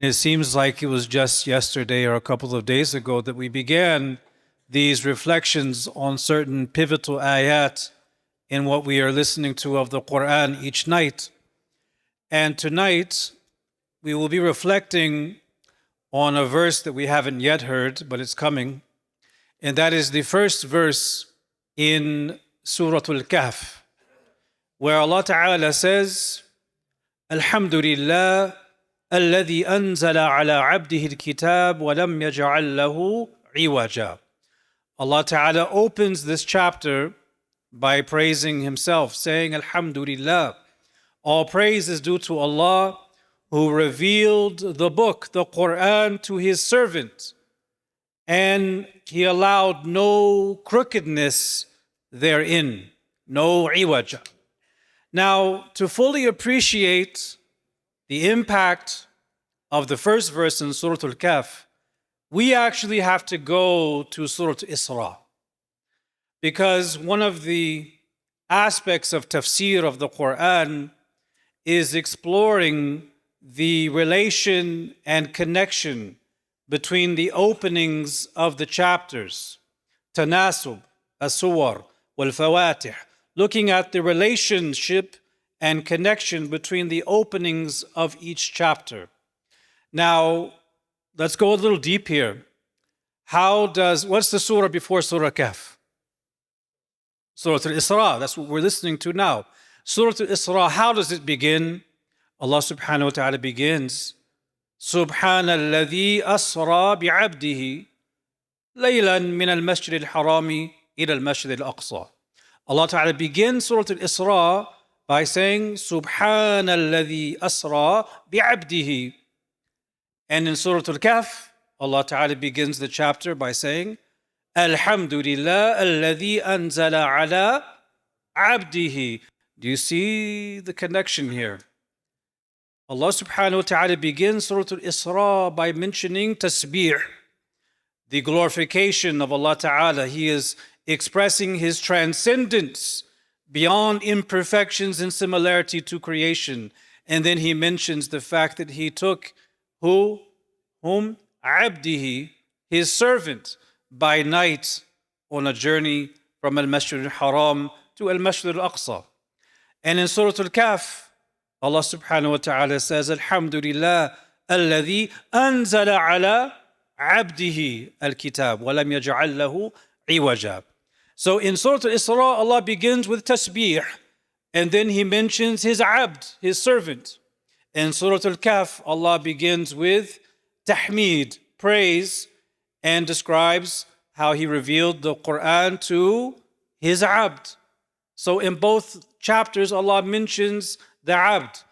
It seems like it was just yesterday or a couple of days ago that we began these reflections on certain pivotal ayat in what we are listening to of the Quran each night. And tonight we will be reflecting on a verse that we haven't yet heard, but it's coming. And that is the first verse in Surah Al-Kahf, where Allah Ta'ala says, Alhamdulillah, الذي أنزل على عبده الكتاب ولم يجعل له عوجا. Allah Ta'ala opens this chapter by praising Himself, saying, Alhamdulillah, all praise is due to Allah who revealed the book, the Quran, to His servant, and He allowed no crookedness therein, no iwaja. Now, to fully appreciate the impact of the first verse in Surah Al-Kahf, we actually have to go to Surah Isra. Because one of the aspects of tafsir of the Quran is exploring the relation and connection between the openings of the chapters, tanasub, as-suwar, wal-fawatih, looking at the relationship and connection between the openings of each chapter. Now, let's go a little deep here. What's the surah before Surah Kahf? Surah Al-Isra, that's what we're listening to now. Surah Al-Isra, how does it begin? Allah subhanahu wa ta'ala begins, Subhanalladhi asra bi'abdihi laylan min al-masjid al-harami ila al-masjid al-aqsa. Allah ta'ala begins Surah Al-Isra by saying, Subhanalladhi asra bi'abdihi. And in Surah Al-Kahf, Allah Ta'ala begins the chapter by saying, Alhamdulillah alladhi anzala ala abdihi. Do you see the connection here? Allah Subhanahu wa Ta'ala begins Surah Al-Isra by mentioning tasbih, the glorification of Allah Ta'ala. He is expressing His transcendence beyond imperfections and similarity to creation. And then He mentions the fact that He took whom? Abdihi, His servant, by night on a journey from Al-Masjid al-Haram to Al-Masjid al-Aqsa. And in Surah Al-Kahf, Allah subhanahu wa ta'ala says, Alhamdulillah, alladhi anzala ala abdihi al-kitab, wa lam yaj'al lahu iwaja. So in Surah Al-Isra, Allah begins with tasbih, and then He mentions His abd, His servant. In Surah Al-Kahf, Allah begins with tahmid, praise, and describes how He revealed the Quran to His abd. So in both chapters, Allah mentions the abd.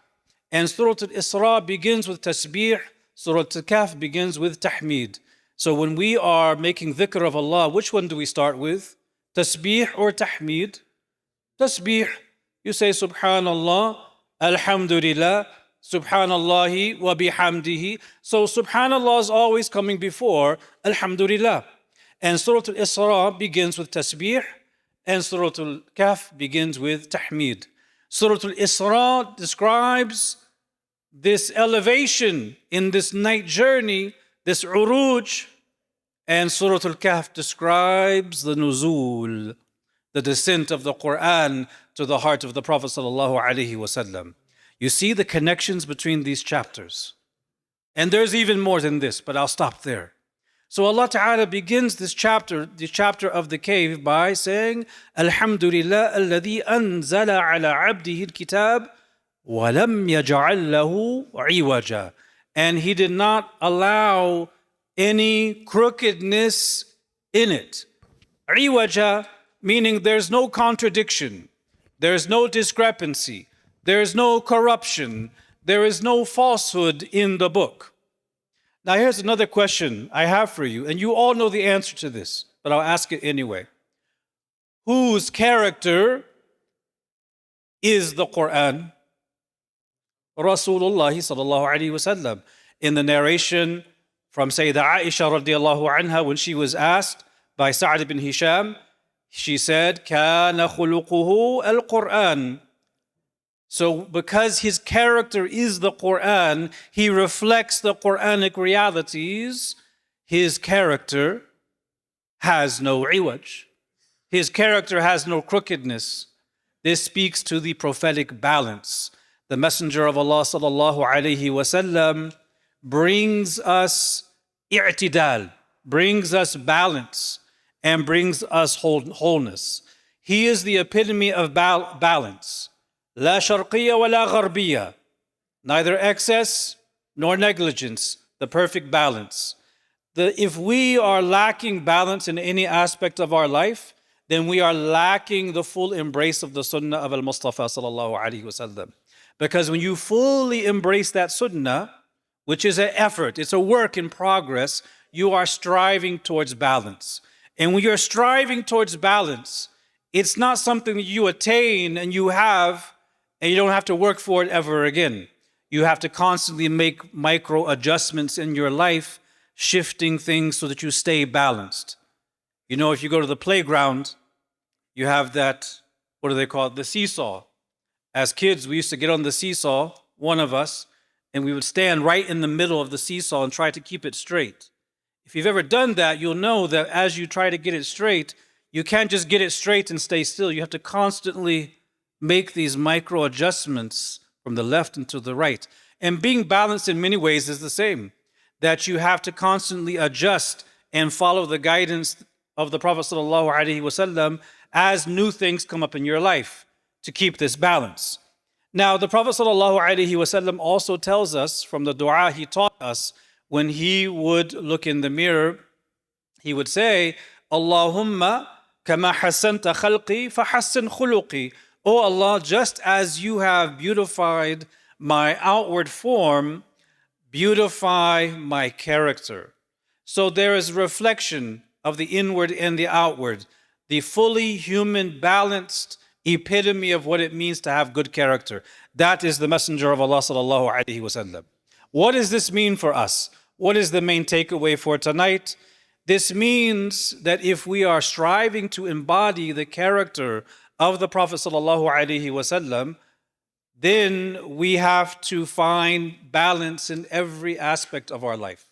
And Surah Al-Isra begins with tasbih, Surah Al-Kahf begins with tahmid. So when we are making dhikr of Allah, which one do we start with? Tasbih or tahmid? Tasbih. You say Subhanallah, Alhamdulillah, Subhanallahi wa bihamdihi. So Subhanallah is always coming before Alhamdulillah. And Surah Al-Isra begins with tasbih, and Surah Al-Kahf begins with tahmid. Surah Al-Isra describes this elevation in this night journey, this uruj, and Surah Al-Kahf describes the nuzul, the descent of the Quran to the heart of the Prophet sallallahu alaihi wasallam. You see the connections between these chapters. And there's even more than this, but I'll stop there. So Allah Ta'ala begins this chapter, the chapter of the cave, by saying, Alhamdulillah alladhi anzala ala abdihi al-kitab wa lam yaj'al lahu iwaja. And He did not allow any crookedness in it. Iwaja, meaning there's no contradiction, there's no discrepancy, there is no corruption, there is no falsehood in the book. Now here's another question I have for you, and you all know the answer to this, but I'll ask it anyway. Whose character is the Quran? Rasulullah sallallahu alaihi wasallam. In the narration from Sayyidah Aisha radiallahu anha, when she was asked by Sa'd ibn Hisham, she said, كَانَ خُلُقُهُ الْقُرْآنِ. So because his character is the Quran, he reflects the Quranic realities, his character has no iwaj. His character has no crookedness. This speaks to the prophetic balance. The Messenger of Allah sallallahu alaihi wasallam brings us i'tidal, brings us balance, and brings us wholeness. He is the epitome of balance. La sharqiyya wa la gharbiyya. Neither excess nor negligence, the perfect balance. If we are lacking balance in any aspect of our life, then we are lacking the full embrace of the sunnah of al-Mustafa sallallahu alaihi wasallam. Because when you fully embrace that sunnah, which is an effort, it's a work in progress, you are striving towards balance. And when you're striving towards balance, it's not something that you attain and you have, and you don't have to work for it ever again. You have to constantly make micro adjustments in your life, shifting things so that you stay balanced. You know, if you go to the playground, you have that, what do they call it? The seesaw. As kids, we used to get on the seesaw, one of us, and we would stand right in the middle of the seesaw and try to keep it straight. If you've ever done that, you'll know that as you try to get it straight, you can't just get it straight and stay still. You have to constantly make these micro adjustments from the left and to the right. And being balanced in many ways is the same, that you have to constantly adjust and follow the guidance of the Prophet ﷺ as new things come up in your life to keep this balance. Now, the Prophet ﷺ also tells us from the dua he taught us when he would look in the mirror, he would say, Allahumma kama hasanta khalqi fahassin khuluqi. Oh Allah, just as you have beautified my outward form, beautify my character. So there is reflection of the inward and the outward, the fully human, balanced epitome of what it means to have good character. That is the Messenger of Allah sallallahu alaihi wasallam. What does this mean for us? What is the main takeaway for tonight? This means that if we are striving to embody the character of the Prophet sallallahu alaihi wasallam, then we have to find balance in every aspect of our life.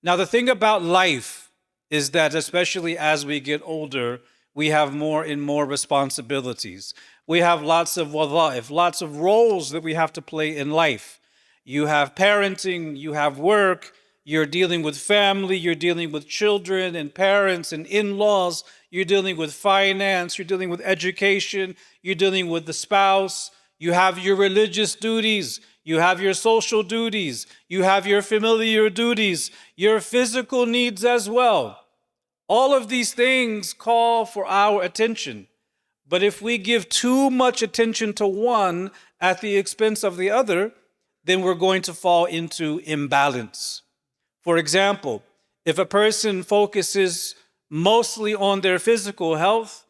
Now, the thing about life is that, especially as we get older, we have more and more responsibilities. We have lots of wadha'if, lots of roles that we have to play in life. You have parenting, you have work, you're dealing with family, you're dealing with children and parents and in-laws, you're dealing with finance, you're dealing with education, you're dealing with the spouse, you have your religious duties, you have your social duties, you have your familiar duties, your physical needs as well. All of these things call for our attention. But if we give too much attention to one at the expense of the other, then we're going to fall into imbalance. For example, if a person focuses mostly on their physical health,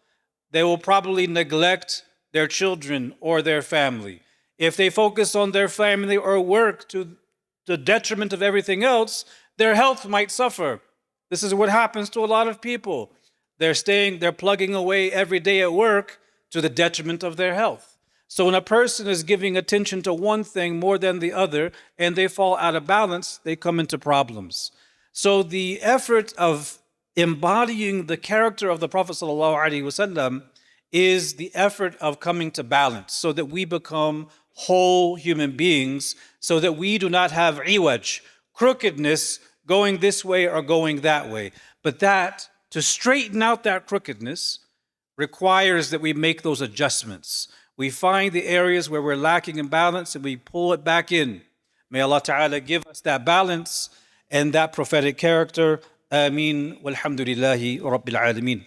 they will probably neglect their children or their family. If they focus on their family or work to the detriment of everything else, their health might suffer. This is what happens to a lot of people. They're plugging away every day at work to the detriment of their health. So when a person is giving attention to one thing more than the other and they fall out of balance, they come into problems. So the effort of embodying the character of the Prophet ﷺ is the effort of coming to balance so that we become whole human beings, so that we do not have iwaj, crookedness, going this way or going that way. But that, to straighten out that crookedness, requires that we make those adjustments. We find the areas where we're lacking in balance and we pull it back in. May Allah Ta'ala give us that balance and that prophetic character. Ameen. Walhamdulillahi Rabbil Alameen.